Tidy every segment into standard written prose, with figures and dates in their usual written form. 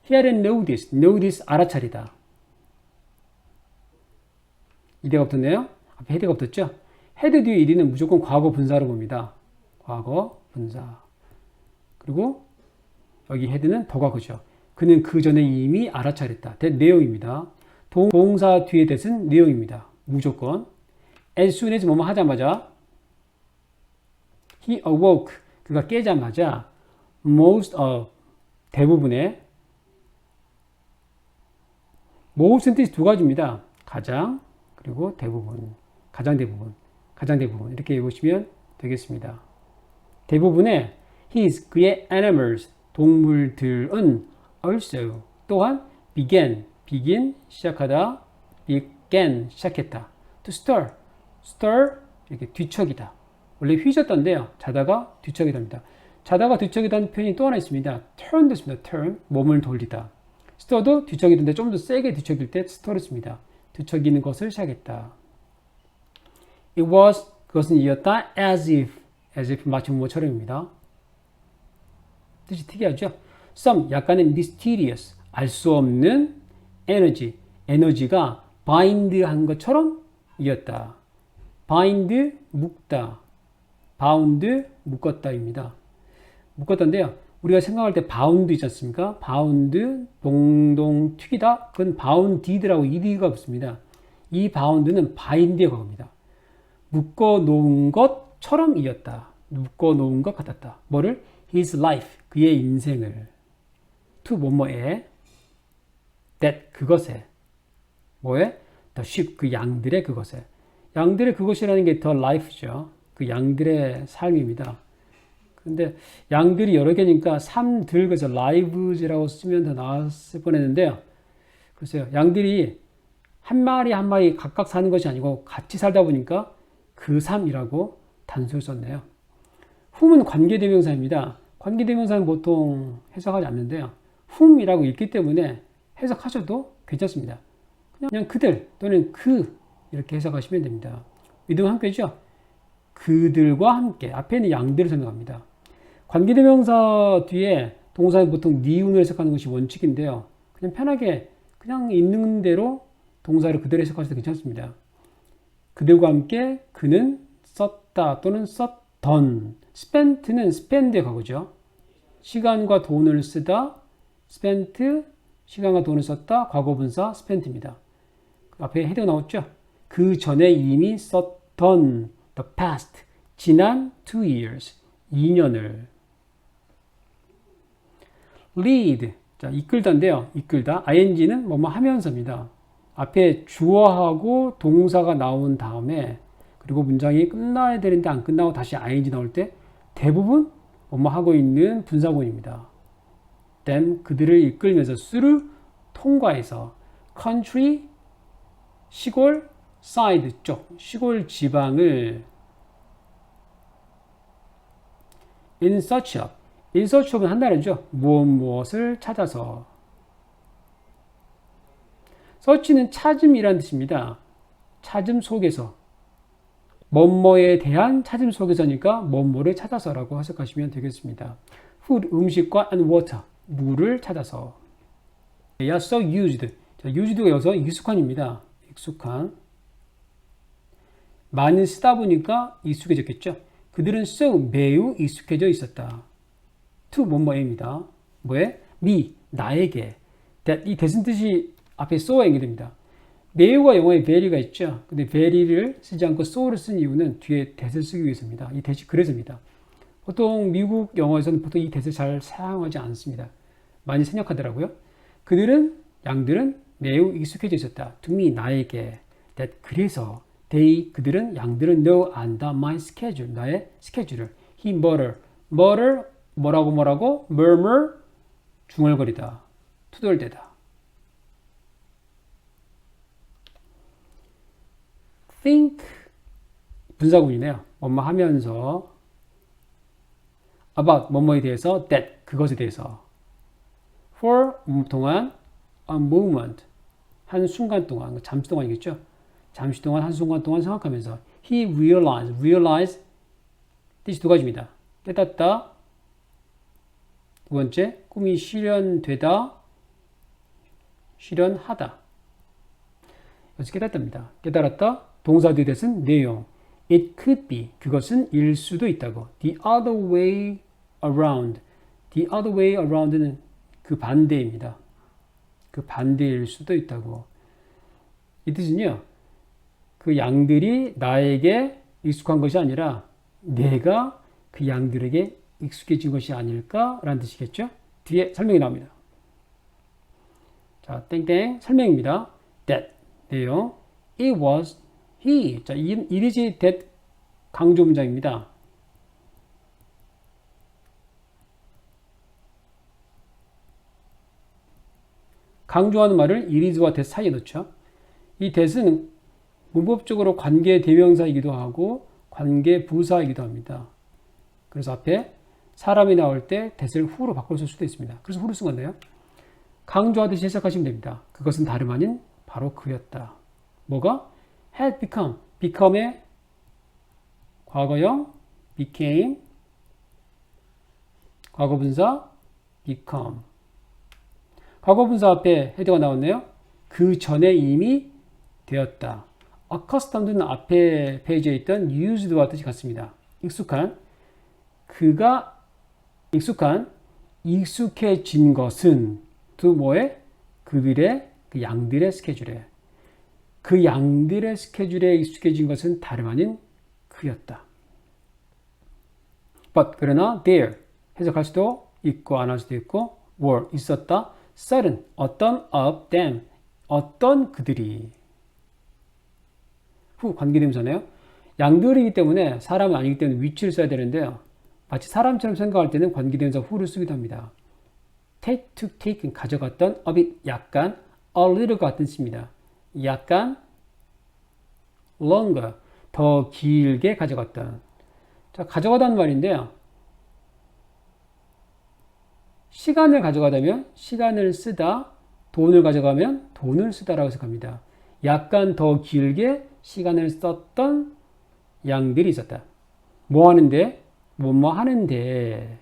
He hadn't noticed. Notice 알아차리다. 이대가 붙었네요. 앞에 헤드가 붙었죠. 헤드 뒤에 이디는 무조건 과거 분사로 봅니다. 과거 분사. 그리고 여기 헤드는 더 과거죠. 그는 그 전에 이미 알아차렸다. that 내용입니다. 동사 뒤에 that은 내용입니다. 무조건. As soon as 뭐뭐 하자마자 he awoke. 그가 깨자마자 most of 대부분의 most는 뜻이 두 가지입니다. 가장 그리고 대부분. 가장 대부분. 가장 대부분. 이렇게 보시면 되겠습니다. 대부분의 his 그의 animals 동물들은 also 또한 begin 시작하다 began 시작했다 to stir 이렇게 뒤척이다. 원래 휘젓던데요. 자다가 뒤척이 됩니다. 자다가 뒤척이다는 표현이 또 하나 있습니다. turn 됐습니다. turn 몸을 돌리다. stir도 뒤척이던데 좀 더 세게 뒤척일 때 stir를 씁니다. 뒤척이는 것을 시작했다. It was 그것은 이었다 as if 마치 뭐처럼입니다. 뜻이 특이하죠. Some 약간의 mysterious 알 수 없는 에너지가 bind한 것처럼 이었다. bind 묶다, bound 묶었다입니다. 묶었다인데요. 우리가 생각할 때 bound 있지 않습니까? bound 동동 튀기다. 그건 bounded라고 ed가 붙습니다. 이 bound는 bind의 과거입니다. 묶어 놓은 것처럼 이었다. 묶어 놓은 것 같았다. 뭐를? his life 그의 인생을 to 뭐뭐에 that 그것에 뭐에? the sheep 그 양들의 그것에 양들의 그것이라는 게 the life죠. 그 양들의 삶입니다. 근데 양들이 여러 개니까 삶들 그래서 lives라고 쓰면 더 나았을 뻔했는데요. 글쎄요. 양들이 한 마리 한 마리 각각 사는 것이 아니고 같이 살다 보니까 그 삶이라고 단수를 썼네요. whom은 관계대명사입니다. 관계대명사는 보통 해석하지 않는데요. whom이라고 있기 때문에 해석하셔도 괜찮습니다. 그냥 그들 또는 그 이렇게 해석하시면 됩니다. 믿음 함께죠. 그들과 함께 앞에는 양들을 설명합니다. 관계대명사 뒤에 동사는 보통 니은을 해석하는 것이 원칙인데요. 그냥 편하게 그냥 있는 대로 동사를 그대로 해석하셔도 괜찮습니다. 그들과 함께 그는 썼다 또는 썼던 spent는 spend의 과거죠. 시간과 돈을 쓰다 spent 시간과 돈을 썼다 과거분사 spent입니다. 앞에 헤드가 나왔죠. 그 전에 이미 썼던 the past 지난 2 years 2년을 lead 자 이끌다인데요. 이끌다 ing는 뭐뭐 하면서입니다. 앞에 주어하고 동사가 나온 다음에 그리고 문장이 끝나야 되는데 안 끝나고 다시 ing 나올 때 대부분 뭐뭐 하고 있는 분사구입니다. them 그들을 이끌면서 through 통과해서 country 시골 side 쪽 시골 지방을 in search of는 한다는죠. 무엇을 찾아서 search는 찾음이라는 뜻입니다. 찾음 속에서 뭐뭐에 대한 찾음 속에서니까 뭐뭐를 찾아서라고 해석하시면 되겠습니다. food 음식과 and water 물을 찾아서 They are so used 자, used가 여기서 익숙한입니다. 익숙한 많이 쓰다 보니까 익숙해졌겠죠. 그들은 so 매우 익숙해져 있었다. to 뭐뭐입니다. 뭐에? me 나에게 that 이 that은 뜻이 앞에 so가 연결됩니다. 매우가 영어에 very가 있죠. 근데 very를 쓰지 않고 so를 쓴 이유는 뒤에 that을 쓰기 위해서입니다. 이 that이 그래서입니다. 보통 미국 영어에서는 보통 이 that을 잘 사용하지 않습니다. 많이 생략하더라고요. 그들은 양들은 매우 익숙해져 있었다. to me 나에게 that 그래서 they 그들은 양들은 know 안다 my schedule 나의 스케줄을 he 뭐라고 murmur 중얼거리다 투덜대다 think 분사구이네요. 뭐뭐 하면서 about 뭐뭐에 대해서 that 그것에 대해서 for 동안 a moment 한 순간 동안 잠시 동안이겠죠. 잠시 동안 한순간 동안 생각하면서 he realize 뜻이 두 가지입니다. 깨닫다 두 번째 꿈이 실현되다 실현하다. 여기서 깨닫답니다. 깨달았다. 동사 뒤에 대신 내용. It could be. 그것은 일 수도 있다고. The other way around. The other way around는 그 반대입니다. 그 반대일 수도 있다고. 이 뜻은요. 그 양들이 나에게 익숙한 것이 아니라 내가 그 양들에게 익숙해진 것이 아닐까라는 뜻이겠죠. 뒤에 설명이 나옵니다. 자, 땡땡 설명입니다. That 내용. It was he. 자, it is that 강조 문장입니다. 강조하는 말을 it is와 that 사이에 넣죠. 이 that은 문법적으로 관계 대명사이기도 하고 관계 부사이기도 합니다. 그래서 앞에 사람이 나올 때 that을 who로 바꿔 쓸 수도 있습니다. 그래서 who로 쓴 건데요. 강조하듯이 해석하시면 됩니다. 그것은 다름 아닌 바로 그였다. 뭐가? had become. become의 과거형 became 과거분사 become. 과거분사 앞에 헤드가 나왔네요. 그 전에 이미 되었다. accustomed는 앞에 페이지에 있던 used와 뜻이 같습니다. 익숙한. 그가 익숙해진 것은 또 뭐에? 그들의 그 양들의 스케줄에. 그 양들의 스케줄에 익숙해진 것은 다름 아닌 그였다. But 그러나 there 해석할 수도 있고 안 할 수도 있고 were 있었다. certain 어떤 of them 어떤 그들이 후 관계대명사네요. 양들이기 때문에 사람은 아니기 때문에 위치를 써야 되는데요. 마치 사람처럼 생각할 때는 관계대명사 who를 쓰기도 합니다. take to take는 가져갔던 a bit 약간 a little 같은 뜻입니다. 약간 longer 더 길게 가져갔던. 자, 가져가다는 말인데요. 시간을 가져가다면 시간을 쓰다, 돈을 가져가면 돈을 쓰다라고 생각합니다. 약간 더 길게 시간을 썼던 양들이 있었다. 뭐 하는데? 뭐뭐 하는데.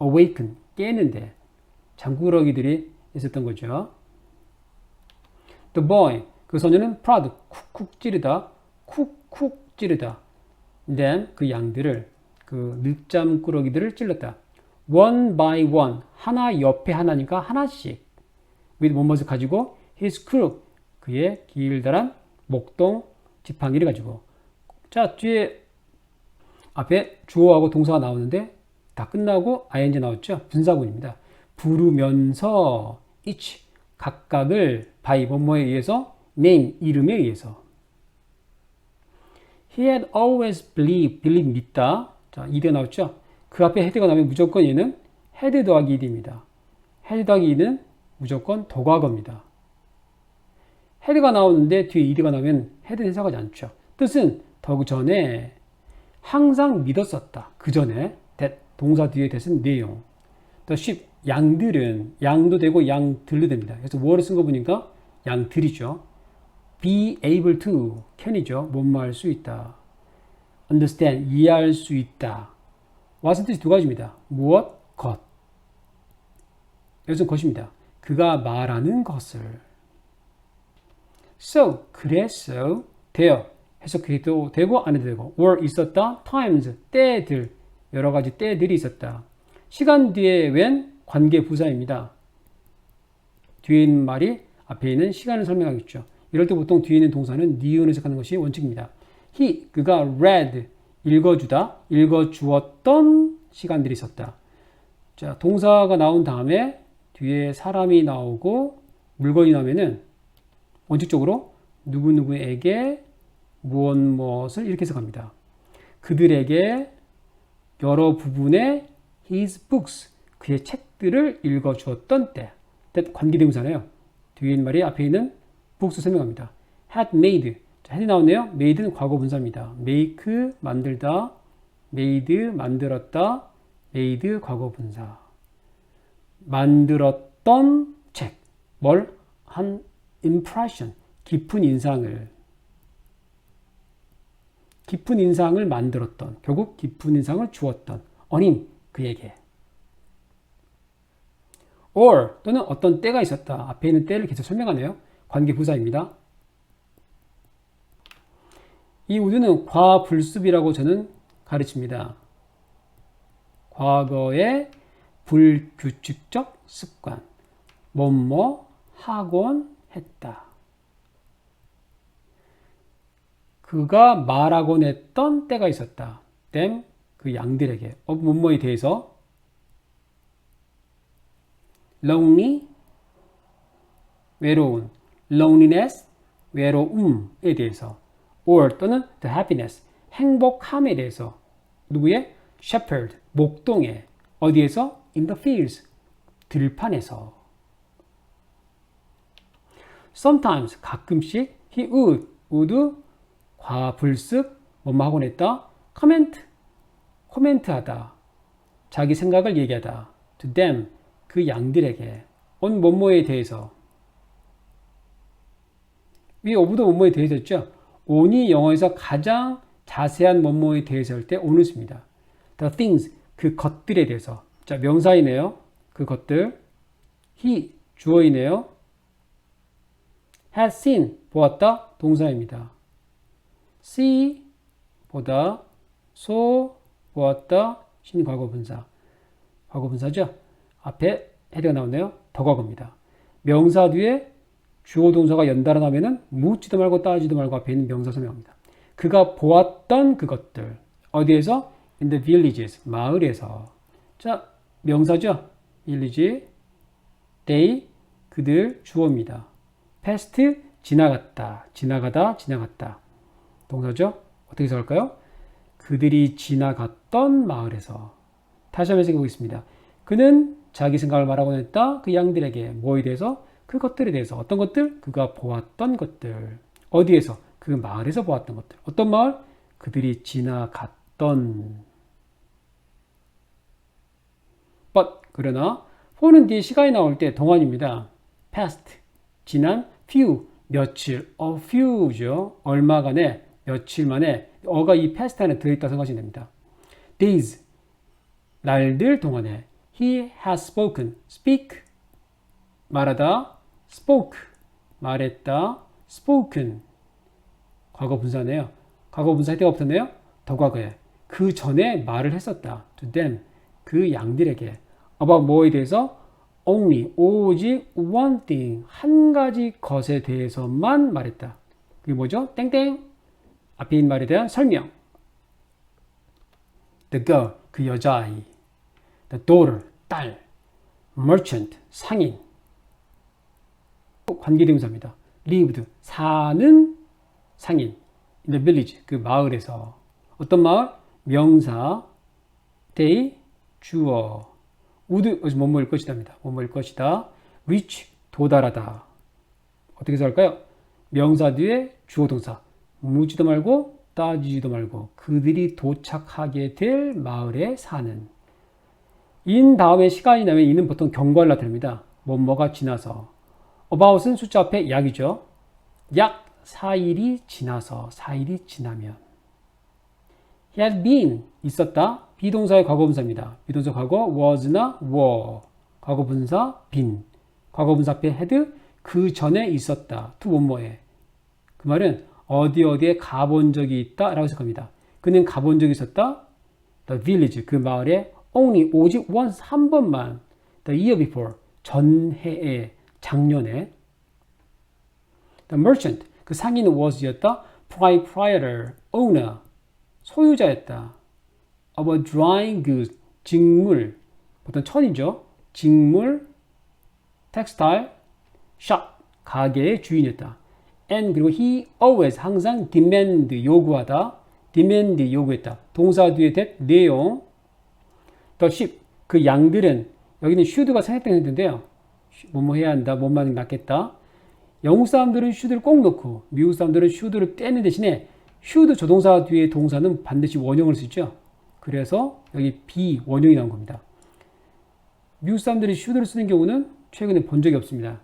awaken, 깨는데. 잠꾸러기들이 있었던 거죠. The boy, 그 소녀는 proud, 쿡쿡 찌르다, 쿡쿡 찌르다. Then 그 양들을, 그 늦잠꾸러기들을 찔렀다. One by one, 하나 옆에 하나니까 하나씩. with 뭐뭇을 가지고 his crook, 그의 길다란 목동 지팡이를 가지고. 자, 뒤에 앞에 주어하고 동사가 나오는데 다 끝나고 ing 나왔죠. 분사구입니다. 부르면서 each 각각을 by 뭐뭐에 의해서 name 이름에 의해서. He had always believe 믿다. 자, 이대 나왔죠. 그 앞에 헤드가 나오면 무조건 얘는 헤드 더하기 이드입니다. 헤드 더하기 이드는 무조건 도과거입니다. 헤드가 나오는데 뒤에 이드가 나오면 헤드는 해석하지 않죠. 뜻은 더 전에 항상 믿었었다. 그 전에 동사 뒤에 대신 내용. 더 sheep 양들은 양도 되고 양들도 됩니다. 그래서 뭐를 쓴 거 보니까 양들이죠. be able to can이죠. 뭐뭐 할 수 있다. understand 이해할 수 있다. what은 뜻이 두 가지입니다. 무엇? 것. 여기서 것입니다. 그가 말하는 것을. So 그래서 되어 해석해도 되고 안 해도 되고 were 있었다. times 때들 여러 가지 때들이 있었다. 시간 뒤에 웬 관계 부사입니다. 뒤에 있는 말이 앞에 있는 시간을 설명하겠죠. 이럴 때 보통 뒤에 있는 동사는 니은을 해석하는 것이 원칙입니다. he 그가 read 읽어주다 읽어주었던 시간들이 있었다. 자, 동사가 나온 다음에 뒤에 사람이 나오고 물건이 나오면은 원칙적으로 누구누구에게 무엇을 이렇게 해석합니다. 그들에게 여러 부분의 his books 그의 책들을 읽어주었던 때 관계대명사네요. 뒤에 있는 말이 앞에 있는 books 설명합니다. had made 자, had이 나오네요. made는 과거분사입니다. make 만들다 made 만들었다 made 과거분사 만들었던 책 뭘? 한 impression 깊은 인상을 만들었던 결국 깊은 인상을 주었던 on him 그에게 or 또는 어떤 때가 있었다. 앞에 있는 때를 계속 설명하네요. 관계부사입니다. 이 would는 과불습이라고 저는 가르칩니다. 과거의 불규칙적 습관. 뭐뭐 하곤 했다. 그가 말하곤 했던 때가 있었다. them, 그 양들에게 뭐뭐에 대해서 lonely, 외로운, loneliness, 외로움에 대해서 or 또는 the happiness, 행복함에 대해서 누구의? shepherd, 목동에 어디에서? in the fields, 들판에서 sometimes, 가끔씩 he would 과불습, 뭐뭐 하곤 했다 comment, 코멘트하다 자기 생각을 얘기하다 to them, 그 양들에게 on 뭐뭐에 대해서 위 오브도 뭐뭐에 대해서 했죠. on이 영어에서 가장 자세한 뭐뭐에 대해서 할 때 on을 씁니다. the things, 그 것들에 대해서. 자, 명사이네요. 그 것들. he, 주어이네요. has seen, 보았다, 동사입니다. see, 보다, saw, 보았다, seen 과거분사. 과거분사죠. 앞에 헤드가 나오네요. 더 과거입니다. 명사 뒤에 주어 동사가 연달아 나오면은 묻지도 말고 따지도 말고 앞에 있는 명사 설명합니다. 그가 보았던 그것들. 어디에서? in the villages, 마을에서. 자, 명사죠. village, they, 그들, 주어입니다. past, 지나갔다, 지나가다, 지나갔다. 동사죠. 어떻게 해석할까요? 그들이 지나갔던 마을에서. 다시 한번 생각해 보겠습니다. 그는 자기 생각을 말하곤 했다. 그 양들에게 뭐에 대해서? 그 것들에 대해서. 어떤 것들? 그가 보았던 것들. 어디에서? 그 마을에서 보았던 것들. 어떤 마을? 그들이 지나갔던. but, 그러나 for는 뒤에 시간이 나올 때 동안입니다. past, 지난, few, 며칠, a few죠. 얼마간에, 며칠 만에. 어가 이 past 안에 들어있다 생각하시면 됩니다. days, 날들 동안에. he has spoken, speak, 말하다, spoke, 말했다, spoken. 과거 분사네요. 과거 분사 할 때가 없었네요. 더 과거에. 그 전에 말을 했었다. to them, 그 양들에게. about 뭐에 대해서? only, 오직 one thing, 한 가지 것에 대해서만 말했다. 그게 뭐죠? 땡땡. 앞에 있는 말에 대한 설명. the girl, 그 여자아이. the daughter, 딸. merchant, 상인. 관계대명사입니다. lived, 사는 상인. in the village, 그 마을에서. 어떤 마을? 명사. they, 주어. would, 뭐뭐일 것이다입니다. 뭐뭐일 것이다. reach, 도달하다. 어떻게 해석할까요? 명사 뒤에 주어 동사. 묻지도 말고 따지지도 말고 그들이 도착하게 될 마을에 사는. in 다음에 시간이 나면 이는 보통 경과를 나타냅니다. 뭐뭐가 지나서. about은 숫자 앞에 약이죠. 약 4일이 지나서, 4일이 지나면. he had been, 있었다. 비동사의 과거분사입니다. 비동사 과거 was나 were. 과거분사 been. 과거분사 앞에 had, 그 전에 있었다. to 뭐뭐에. 그 말은 어디에 가본 적이 있다 라고 해석합니다. 그는 가본 적이 있었다. the village, 그 마을에 only, 오직 once, 한 번만. the year before, 전해에, 작년에. the merchant, 그 상인은 was였다. proprietor, owner, 소유자였다. of a drying goods, 직물, 보통 천이죠. 직물, textile, shop, 가게의 주인이었다. and 그리고 he always, 항상 demand, 요구하다. demand, 요구했다. 동사 뒤에 that, 내용. the sheep, 그 양들은, 여기는 should가 생략된인데요. 뭐뭐 해야 한다, 뭐만 낫겠다. 영국 사람들은 should를 꼭 넣고 미국 사람들은 should를 떼는 대신에 should 조동사 뒤에 동사는 반드시 원형을 쓰죠. 그래서 여기 be 원형이 나온 겁니다. 미국 사람들이 should를 쓰는 경우는 최근에 본 적이 없습니다.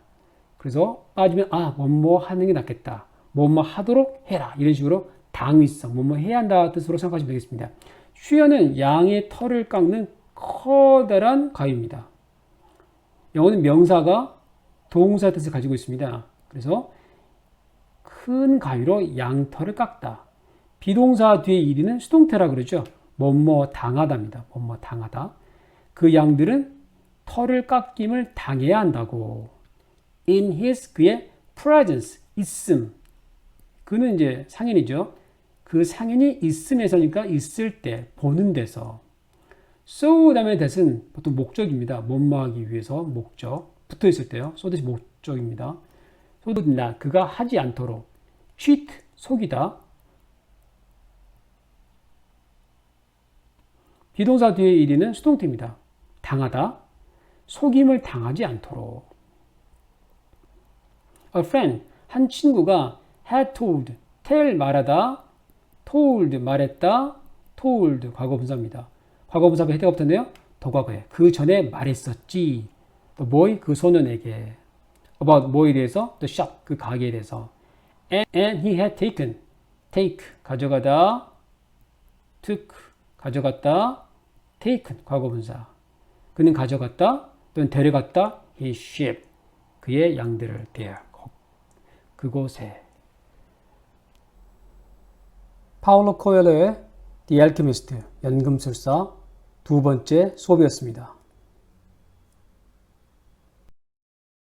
그래서 빠지면 뭐뭐 하는 게 낫겠다. 뭐뭐 하도록 해라. 이런 식으로 당위성, 뭐뭐 해야 한다 뜻으로 생각하시면 되겠습니다. 슈어는 양의 털을 깎는 커다란 가위입니다. 영어는 명사가 동사 뜻을 가지고 있습니다. 그래서 큰 가위로 양털을 깎다. 비동사 뒤에 이르는 수동태라 그러죠. 뭐뭐 당하다입니다. 뭐뭐 당하다. 그 양들은 털을 깎임을 당해야 한다고. In his 그의 presence 있음. 그는 이제 상인이죠. 그 상인이 있음에서니까 있을 때 보는 데서. so 다음에 that은 보통 목적입니다. 뭐뭐 하기 위해서 목적 붙어 있을 때요. so that이 목적입니다. so that not 그가 하지 않도록. cheat 속이다. 비동사 뒤에 이르는 수동태입니다. 당하다. 속임을 당하지 않도록. A friend, 한 친구가 had told, tell 말하다, told 말했다, told 과거분사입니다. 과거분사가 헤드가 붙었네요. 더 과거에. 그 전에 말했었지. The boy, 그 소년에게. About 뭐에 대해서? The shop, 그 가게에 대해서. And he had taken, take 가져가다, took 가져갔다, taken 과거분사. 그는 가져갔다 또는 데려갔다 he shipped 그의 양들을 there 그곳에. 파울로 코엘호의 The Alchemist 연금술사 두 번째 수업이었습니다.